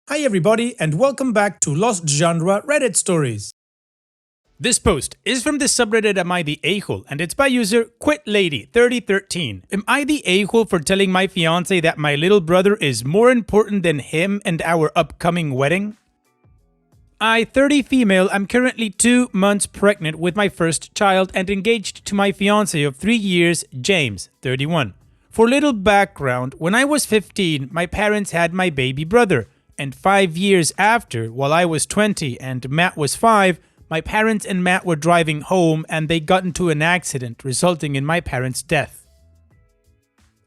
Hi everybody and welcome back to Lost Genre Reddit Stories. This post is from the subreddit Am I the A-hole and it's by user QuitLady3013. Am I the a-hole for telling my fiance that my little brother is more important than him and our upcoming wedding? I, 30 female, am currently 2 months pregnant with my first child and engaged to my fiance of 3 years, James, 31. For little background, when I was 15, my parents had my baby brother. And 5 years after, while I was 20 and Matt was 5, my parents and Matt were driving home and they got into an accident, resulting in my parents' death.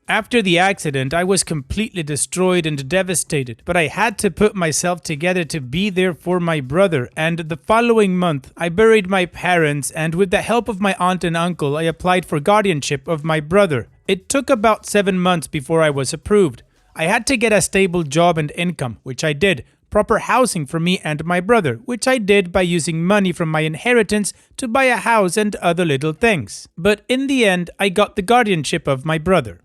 After the accident, I was completely destroyed and devastated, but I had to put myself together to be there for my brother, and the following month, I buried my parents, and with the help of my aunt and uncle, I applied for guardianship of my brother. It took about 7 months before I was approved. I had to get a stable job and income, which I did, proper housing for me and my brother, which I did by using money from my inheritance to buy a house and other little things. But in the end, I got the guardianship of my brother.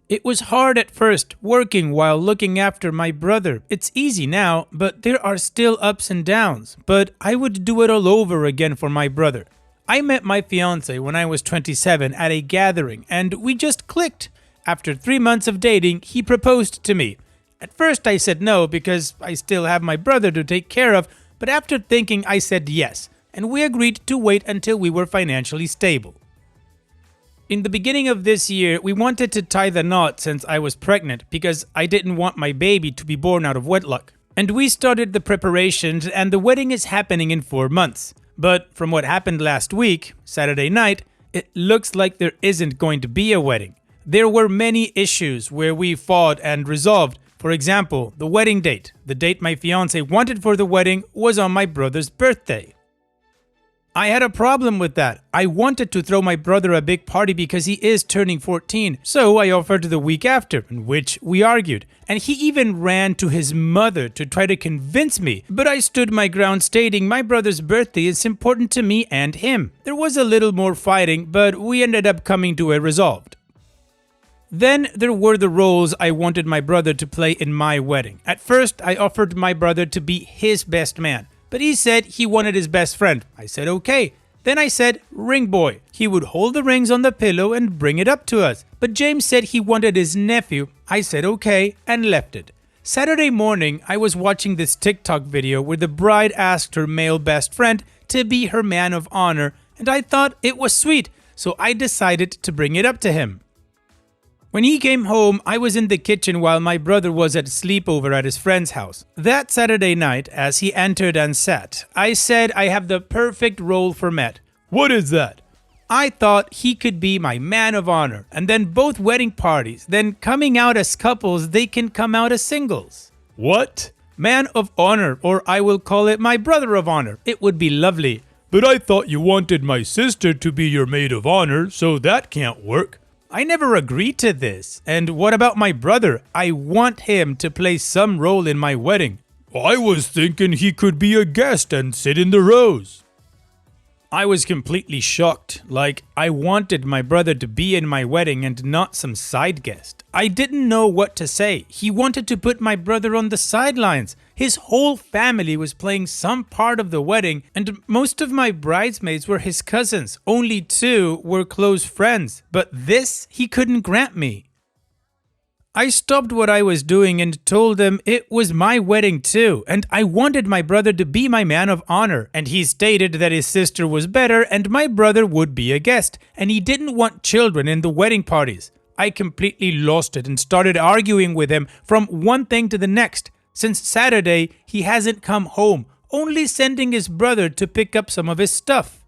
It was hard at first, working while looking after my brother. It's easy now, but there are still ups and downs. But I would do it all over again for my brother. I met my fiance when I was 27 at a gathering, and we just clicked. After 3 months of dating, he proposed to me. At first I said no because I still have my brother to take care of, but after thinking I said yes, and we agreed to wait until we were financially stable. In the beginning of this year, we wanted to tie the knot since I was pregnant because I didn't want my baby to be born out of wedlock. And we started the preparations and the wedding is happening in 4 months. But from what happened last week, Saturday night, it looks like there isn't going to be a wedding. There were many issues where we fought and resolved. For example, the wedding date. The date my fiance wanted for the wedding was on my brother's birthday. I had a problem with that. I wanted to throw my brother a big party because he is turning 14, so I offered the week after, in which we argued. And he even ran to his mother to try to convince me, but I stood my ground stating my brother's birthday is important to me and him. There was a little more fighting, but we ended up coming to a resolve. Then there were the roles I wanted my brother to play in my wedding. At first, I offered my brother to be his best man, but he said he wanted his best friend. I said okay. Then I said ring boy. He would hold the rings on the pillow and bring it up to us. But James said he wanted his nephew. I said okay and left it. Saturday morning, I was watching this TikTok video where the bride asked her male best friend to be her man of honor, and I thought it was sweet, so I decided to bring it up to him. When he came home, I was in the kitchen while my brother was at sleepover at his friend's house. That Saturday night, as he entered and sat, I said I have the perfect role for Matt. What is that? I thought he could be my man of honor, and then both wedding parties, then coming out as couples, they can come out as singles. What? Man of honor, or I will call it my brother of honor. It would be lovely. But I thought you wanted my sister to be your maid of honor, so that can't work. I never agreed to this. And what about my brother? I want him to play some role in my wedding. I was thinking he could be a guest and sit in the rows. I was completely shocked. Like, I wanted my brother to be in my wedding and not some side guest. I didn't know what to say. He wanted to put my brother on the sidelines. His whole family was playing some part of the wedding, and most of my bridesmaids were his cousins. Only 2 were close friends, but this he couldn't grant me. I stopped what I was doing and told him it was my wedding too, and I wanted my brother to be my man of honor, and he stated that his sister was better and my brother would be a guest, and he didn't want children in the wedding parties. I completely lost it and started arguing with him from one thing to the next. Since Saturday, he hasn't come home, only sending his brother to pick up some of his stuff.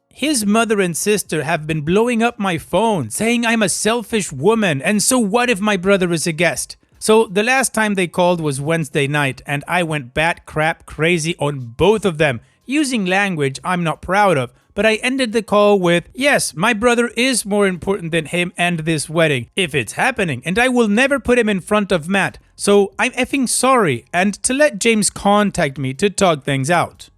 His mother and sister have been blowing up my phone, saying I'm a selfish woman, and so what if my brother is a guest? So the last time they called was Wednesday night, and I went bat crap crazy on both of them, using language I'm not proud of, but I ended the call with, yes, my brother is more important than him and this wedding, if it's happening, and I will never put him in front of Matt, so I'm effing sorry, and to let James contact me to talk things out.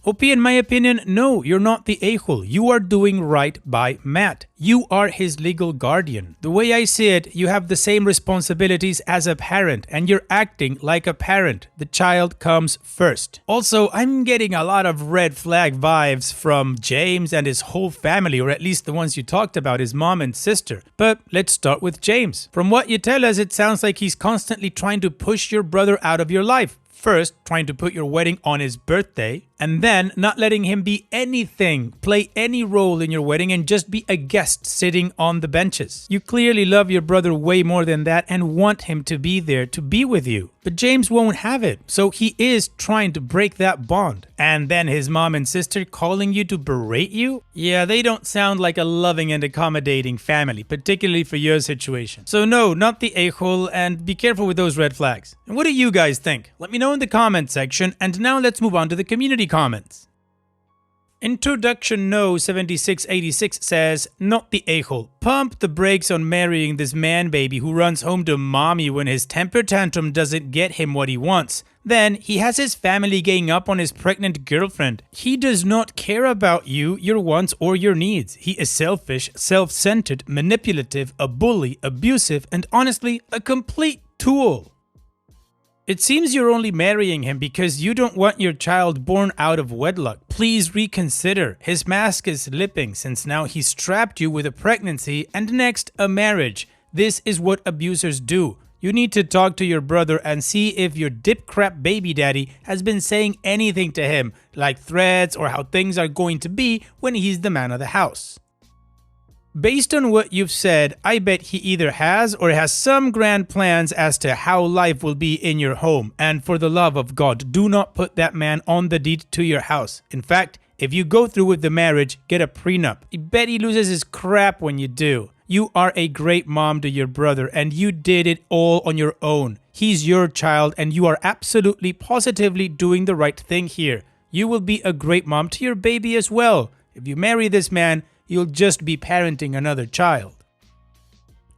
OP, in my opinion, no, you're not the a-hole. You are doing right by Matt. You are his legal guardian. The way I see it, you have the same responsibilities as a parent, and you're acting like a parent. The child comes first. Also, I'm getting a lot of red flag vibes from James and his whole family, or at least the ones you talked about, his mom and sister. But let's start with James. From what you tell us, it sounds like he's constantly trying to push your brother out of your life. First, trying to put your wedding on his birthday, and then not letting him be anything, play any role in your wedding, and just be a guest sitting on the benches. You clearly love your brother way more than that and want him to be there to be with you. But James won't have it, so he is trying to break that bond. And then his mom and sister calling you to berate you? Yeah, they don't sound like a loving and accommodating family, particularly for your situation. So no, not the a-hole, and be careful with those red flags. And what do you guys think? Let me know in the comment section, and now let's move on to the community comments. Introduction No 7686 says, not the a-hole. Pump the brakes on marrying this man baby who runs home to mommy when his temper tantrum doesn't get him what he wants. Then he has his family gang up on his pregnant girlfriend. He does not care about you, your wants, or your needs. He is selfish, self-centered, manipulative, a bully, abusive, and honestly, a complete tool. It seems you're only marrying him because you don't want your child born out of wedlock. Please reconsider. His mask is slipping since now he's trapped you with a pregnancy and next a marriage. This is what abusers do. You need to talk to your brother and see if your dip crap baby daddy has been saying anything to him, like threats or how things are going to be when he's the man of the house. Based on what you've said, I bet he either has or has some grand plans as to how life will be in your home. And for the love of God, do not put that man on the deed to your house. In fact, if you go through with the marriage, get a prenup. I bet he loses his crap when you do. You are a great mom to your brother and you did it all on your own. He's your child and you are absolutely positively doing the right thing here. You will be a great mom to your baby as well. If you marry this man, you'll just be parenting another child.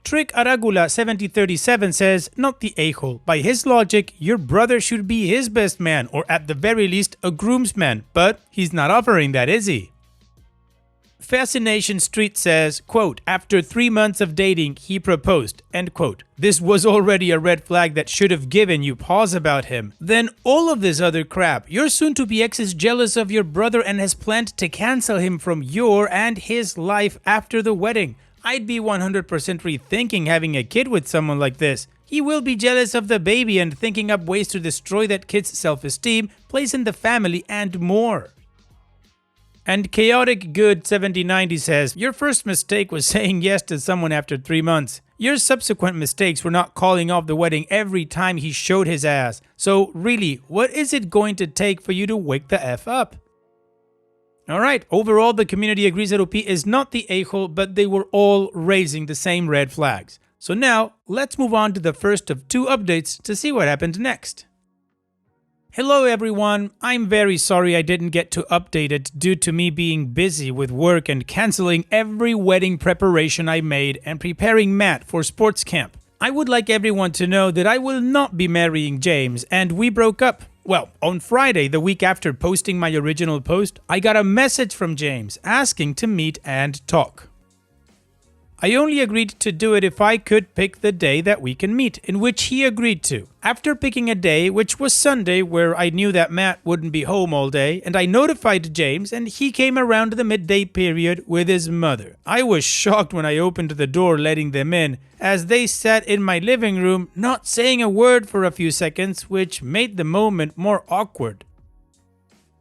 Trick Aragula 7037 says, not the a-hole. By his logic, your brother should be his best man or at the very least a groomsman, but he's not offering that, is he? Fascination Street says, quote, after 3 months of dating, he proposed, end quote. This was already a red flag that should have given you pause about him. Then all of this other crap. Your soon-to-be ex is jealous of your brother and has planned to cancel him from your and his life after the wedding. I'd be 100% rethinking having a kid with someone like this. He will be jealous of the baby and thinking up ways to destroy that kid's self-esteem, place in the family, and more. And Chaotic Good 7090 says, your first mistake was saying yes to someone after 3 months. Your subsequent mistakes were not calling off the wedding every time he showed his ass. So really, what is it going to take for you to wake the F up? Alright, overall the community agrees that OP is not the a-hole, but they were all raising the same red flags. So now, let's move on to the first of 2 updates to see what happened next. Hello everyone, I'm very sorry I didn't get to update it due to me being busy with work and cancelling every wedding preparation I made and preparing Matt for sports camp. I would like everyone to know that I will not be marrying James and we broke up. Well, on Friday, the week after posting my original post, I got a message from James asking to meet and talk. I only agreed to do it if I could pick the day that we can meet, in which he agreed to. After picking a day, which was Sunday, where I knew that Matt wouldn't be home all day, and I notified James, and he came around the midday period with his mother. I was shocked when I opened the door letting them in, as they sat in my living room, not saying a word for a few seconds, which made the moment more awkward.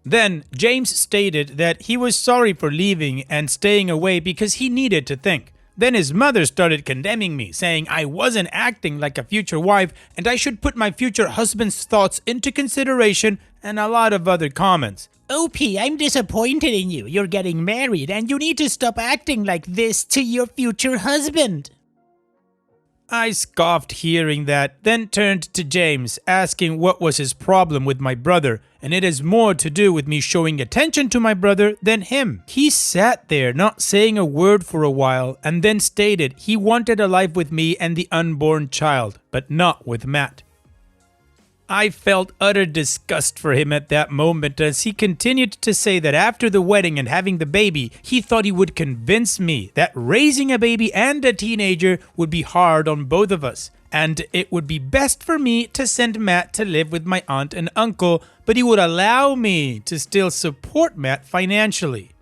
Then, James stated that he was sorry for leaving and staying away because he needed to think. Then his mother started condemning me, saying I wasn't acting like a future wife and I should put my future husband's thoughts into consideration and a lot of other comments. OP, I'm disappointed in you. You're getting married and you need to stop acting like this to your future husband. I scoffed hearing that, then turned to James, asking what was his problem with my brother, and it is more to do with me showing attention to my brother than him. He sat there not saying a word for a while, and then stated he wanted a life with me and the unborn child, but not with Matt. I felt utter disgust for him at that moment as he continued to say that after the wedding and having the baby, he thought he would convince me that raising a baby and a teenager would be hard on both of us, and it would be best for me to send Matt to live with my aunt and uncle, but he would allow me to still support Matt financially.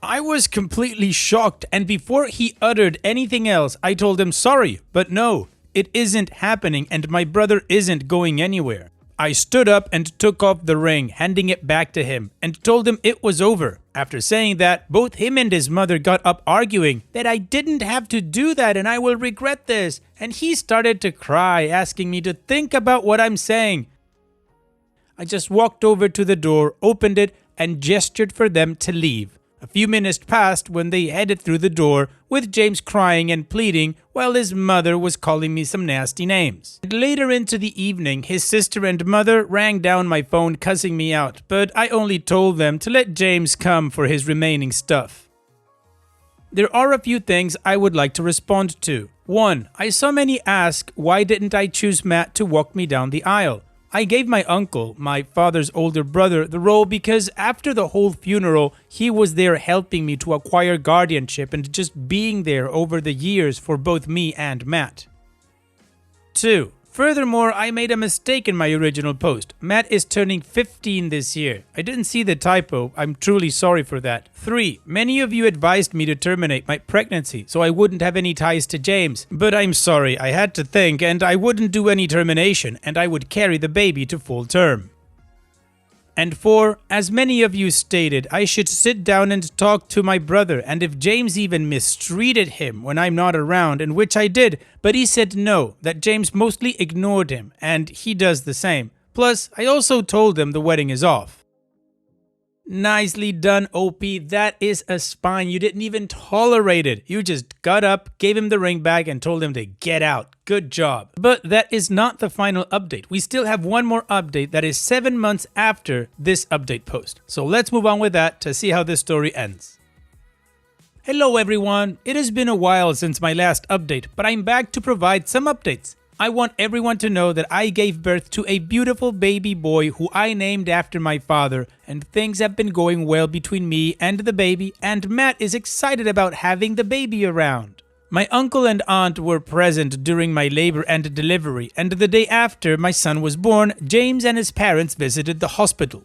I was completely shocked, and before he uttered anything else, I told him sorry, but no. It isn't happening and my brother isn't going anywhere. I stood up and took off the ring, handing it back to him, and told him it was over. After saying that, both him and his mother got up arguing that I didn't have to do that and I will regret this, and he started to cry, asking me to think about what I'm saying. I just walked over to the door, opened it, and gestured for them to leave. A few minutes passed when they headed through the door, with James crying and pleading while his mother was calling me some nasty names. And later into the evening, his sister and mother rang down my phone cussing me out, but I only told them to let James come for his remaining stuff. There are a few things I would like to respond to. 1. I saw many ask why didn't I choose Matt to walk me down the aisle. I gave my uncle, my father's older brother, the role because after the whole funeral, he was there helping me to acquire guardianship and just being there over the years for both me and Matt. 2. Furthermore, I made a mistake in my original post. Matt is turning 15 this year. I didn't see the typo. I'm truly sorry for that. 3. Many of you advised me to terminate my pregnancy so I wouldn't have any ties to James. But I'm sorry, I had to think and I wouldn't do any termination and I would carry the baby to full term. And 4, as many of you stated, I should sit down and talk to my brother, and if James even mistreated him when I'm not around, and which I did, but he said no, that James mostly ignored him, and he does the same. Plus, I also told him the wedding is off. Nicely done, OP. That is a spine. You didn't even tolerate it. You just got up, gave him the ring back, and told him to get out. Good job. But that is not the final update. We still have one more update that is 7 months after this update post. So let's move on with that to see how this story ends. Hello everyone. It has been a while since my last update, but I'm back to provide some updates. I want everyone to know that I gave birth to a beautiful baby boy who I named after my father, and things have been going well between me and the baby, and Matt is excited about having the baby around. My uncle and aunt were present during my labor and delivery, and the day after my son was born, James and his parents visited the hospital.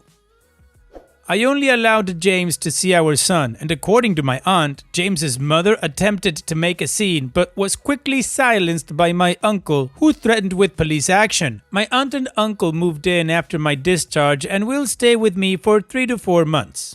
I only allowed James to see our son, and according to my aunt, James's mother attempted to make a scene but was quickly silenced by my uncle, who threatened with police action. My aunt and uncle moved in after my discharge and will stay with me for 3 to 4 months.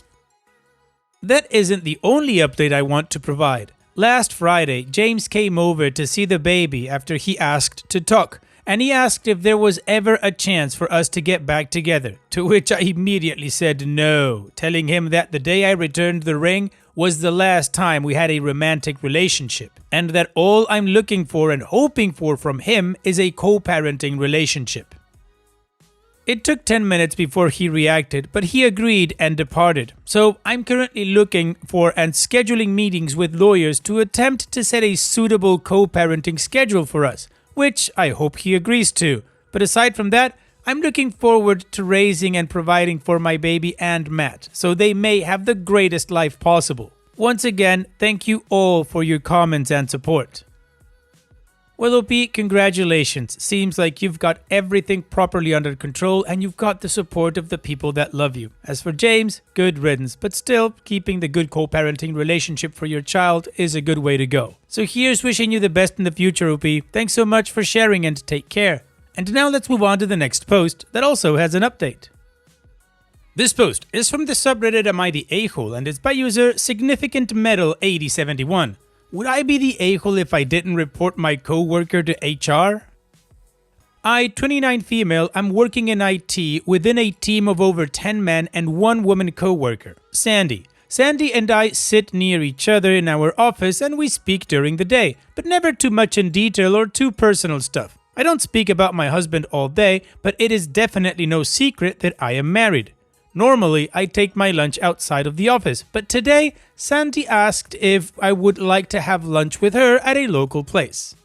That isn't the only update I want to provide. Last Friday, James came over to see the baby after he asked to talk. And he asked if there was ever a chance for us to get back together, to which I immediately said no, telling him that the day I returned the ring was the last time we had a romantic relationship, and that all I'm looking for and hoping for from him is a co-parenting relationship. It took 10 minutes before he reacted, but he agreed and departed. So I'm currently looking for and scheduling meetings with lawyers to attempt to set a suitable co-parenting schedule for us, which I hope he agrees to. But aside from that, I'm looking forward to raising and providing for my baby and Matt, so they may have the greatest life possible. Once again, thank you all for your comments and support. Well, OP, congratulations. Seems like you've got everything properly under control and you've got the support of the people that love you. As for James, good riddance, but still, keeping the good co-parenting relationship for your child is a good way to go. So here's wishing you the best in the future, OP. Thanks so much for sharing and take care. And now let's move on to the next post that also has an update. This post is from the subreddit Am I the A-hole and it's by user Significant Metal 8071. Would I be the a-hole if I didn't report my co-worker to HR? I, 29 female, am working in IT within a team of over 10 men and 1 woman co-worker, Sandy. Sandy and I sit near each other in our office and we speak during the day, but never too much in detail or too personal stuff. I don't speak about my husband all day, but it is definitely no secret that I am married. Normally, I take my lunch outside of the office, but today, Sandy asked if I would like to have lunch with her at a local place.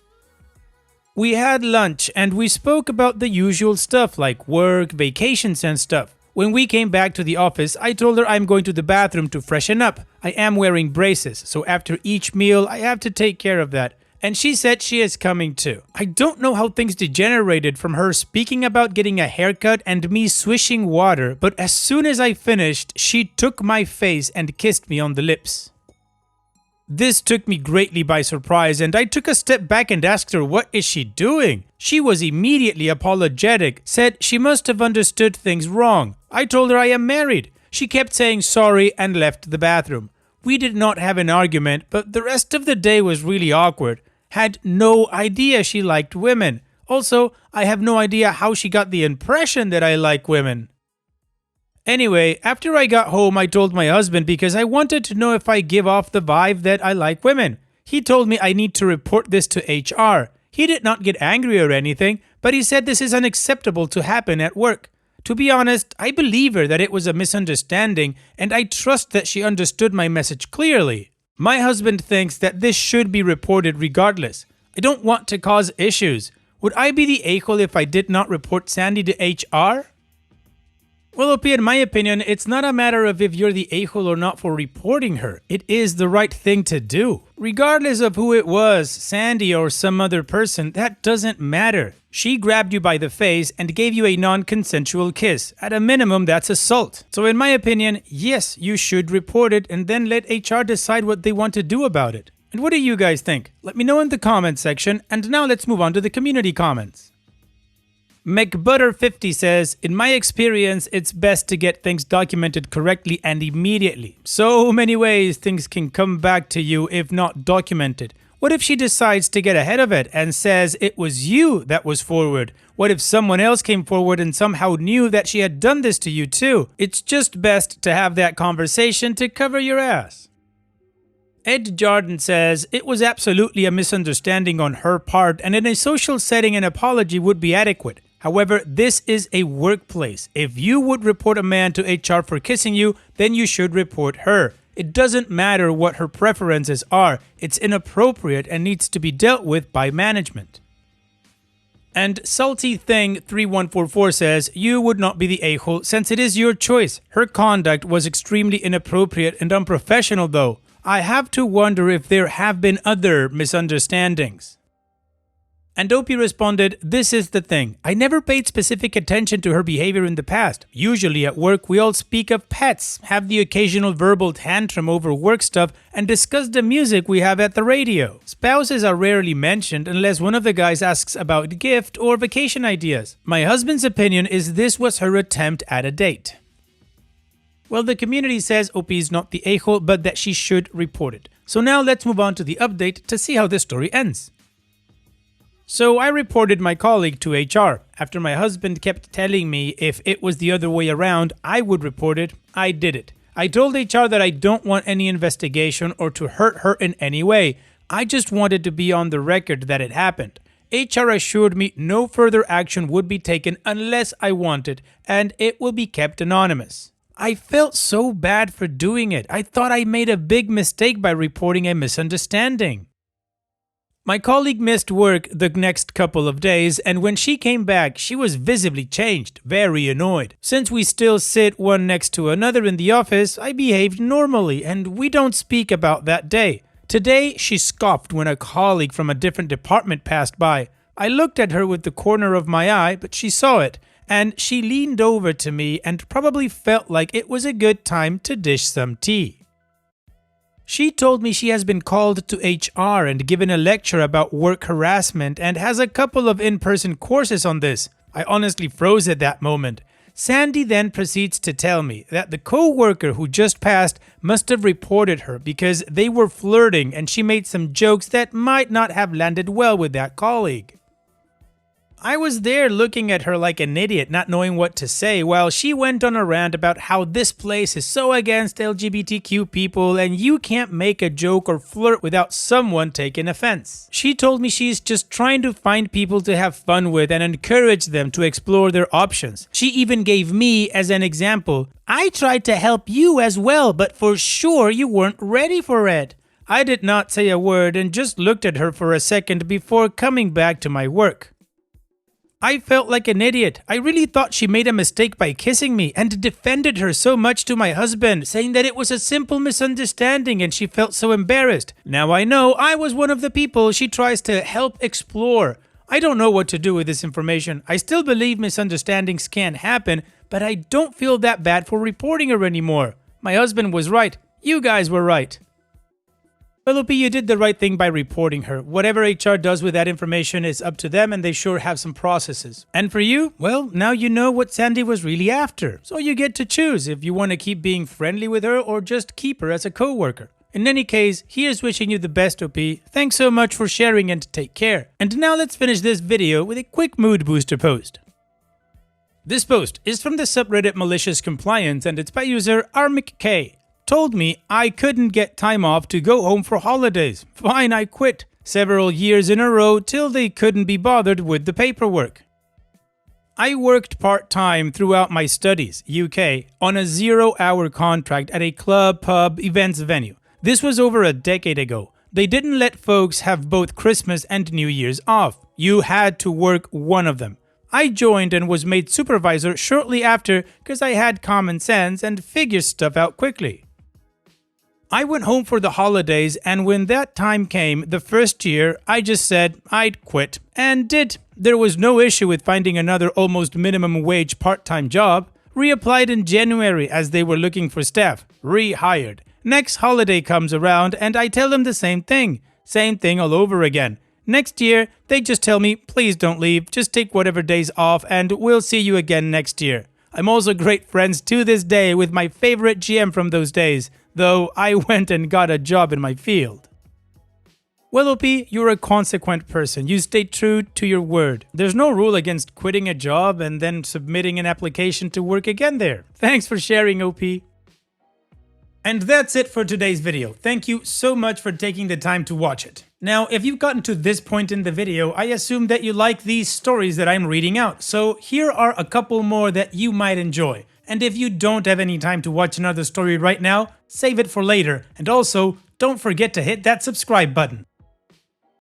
We had lunch and we spoke about the usual stuff like work, vacations and stuff. When we came back to the office, I told her I'm going to the bathroom to freshen up. I am wearing braces, so after each meal, I have to take care of that. And she said she is coming too. I don't know how things degenerated from her speaking about getting a haircut and me swishing water, but as soon as I finished, she took my face and kissed me on the lips. This took me greatly by surprise, and I took a step back and asked her what is she doing. She was immediately apologetic, said she must have understood things wrong. I told her I am married. She kept saying sorry and left the bathroom. We did not have an argument, but the rest of the day was really awkward. Had no idea she liked women. Also, I have no idea how she got the impression that I like women. Anyway, after I got home, I told my husband because I wanted to know if I give off the vibe that I like women. He told me I need to report this to HR. He did not get angry or anything, but he said this is unacceptable to happen at work. To be honest, I believe her that it was a misunderstanding, and I trust that she understood my message clearly. My husband thinks that this should be reported regardless. I don't want to cause issues. Would I be the a-hole if I did not report Sandy to HR? Well, OP, in my opinion, it's not a matter of if you're the a-hole or not for reporting her. It is the right thing to do. Regardless of who it was, Sandy or some other person, that doesn't matter. She grabbed you by the face and gave you a non-consensual kiss. At a minimum, that's assault. So in my opinion, yes, you should report it and then let HR decide what they want to do about it. And what do you guys think? Let me know in the comment section, and now let's move on to the community comments. McButter50 says, in my experience, it's best to get things documented correctly and immediately. So many ways things can come back to you if not documented. What if she decides to get ahead of it and says it was you that was forward? What if someone else came forward and somehow knew that she had done this to you too? It's just best to have that conversation to cover your ass. Ed Jordan says, it was absolutely a misunderstanding on her part, and in a social setting an apology would be adequate. However, this is a workplace. If you would report a man to HR for kissing you, then you should report her. It doesn't matter what her preferences are. It's inappropriate and needs to be dealt with by management. And Salty Thing 3144 says, you would not be the a-hole since it is your choice. Her conduct was extremely inappropriate and unprofessional though. I have to wonder if there have been other misunderstandings. And Opie responded, this is the thing. I never paid specific attention to her behavior in the past. Usually at work, we all speak of pets, have the occasional verbal tantrum over work stuff, and discuss the music we have at the radio. Spouses are rarely mentioned unless one of the guys asks about gift or vacation ideas. My husband's opinion is this was her attempt at a date. Well, the community says OP is not the a-hole, but that she should report it. So now let's move on to the update to see how this story ends. So I reported my colleague to HR. After my husband kept telling me if it was the other way around, I would report it, I did it. I told HR that I don't want any investigation or to hurt her in any way. I just wanted to be on the record that it happened. HR assured me no further action would be taken unless I wanted, and it will be kept anonymous. I felt so bad for doing it. I thought I made a big mistake by reporting a misunderstanding. My colleague missed work the next couple of days, and when she came back, she was visibly changed, very annoyed. Since we still sit one next to another in the office, I behaved normally, and we don't speak about that day. Today, she scoffed when a colleague from a different department passed by. I looked at her with the corner of my eye, but she saw it, and she leaned over to me and probably felt like it was a good time to dish some tea. She told me she has been called to HR and given a lecture about work harassment and has a couple of in-person courses on this. I honestly froze at that moment. Sandy then proceeds to tell me that the co-worker who just passed must have reported her because they were flirting and she made some jokes that might not have landed well with that colleague. I was there looking at her like an idiot, not knowing what to say, while she went on a rant about how this place is so against LGBTQ people and you can't make a joke or flirt without someone taking offense. She told me she's just trying to find people to have fun with and encourage them to explore their options. She even gave me as an example. I tried to help you as well, but for sure you weren't ready for it. I did not say a word and just looked at her for a second before coming back to my work. I felt like an idiot. I really thought she made a mistake by kissing me and defended her so much to my husband, saying that it was a simple misunderstanding and she felt so embarrassed. Now I know I was one of the people she tries to help explore. I don't know what to do with this information. I still believe misunderstandings can happen, but I don't feel that bad for reporting her anymore. My husband was right. You guys were right. Well, OP, you did the right thing by reporting her. Whatever HR does with that information is up to them, and they sure have some processes. And for you, well, now you know what Sandy was really after. So you get to choose if you want to keep being friendly with her or just keep her as a co-worker. In any case, here's wishing you the best, OP. Thanks so much for sharing and take care. And now let's finish this video with a quick mood booster post. This post is from the subreddit Malicious Compliance, and it's by user RMcK. Told me I couldn't get time off to go home for holidays. Fine, I quit. Several years in a row till they couldn't be bothered with the paperwork. I worked part-time throughout my studies, UK, on a 0-hour contract at a club, pub, events venue. This was over a decade ago. They didn't let folks have both Christmas and New Year's off. You had to work one of them. I joined and was made supervisor shortly after because I had common sense and figured stuff out quickly. I went home for the holidays, and when that time came, the first year, I just said I'd quit, and did. There was no issue with finding another almost minimum wage part-time job. Reapplied in January as they were looking for staff. Rehired. Next holiday comes around, and I tell them the same thing. Same thing all over again. Next year, they just tell me, please don't leave, just take whatever days off, and we'll see you again next year. I'm also great friends to this day with my favorite GM from those days, though I went and got a job in my field. Well, OP, you're a consequent person. You stay true to your word. There's no rule against quitting a job and then submitting an application to work again there. Thanks for sharing, OP. And that's it for today's video. Thank you so much for taking the time to watch it. Now, if you've gotten to this point in the video, I assume that you like these stories that I'm reading out. So here are a couple more that you might enjoy. And if you don't have any time to watch another story right now, save it for later. And also, don't forget to hit that subscribe button.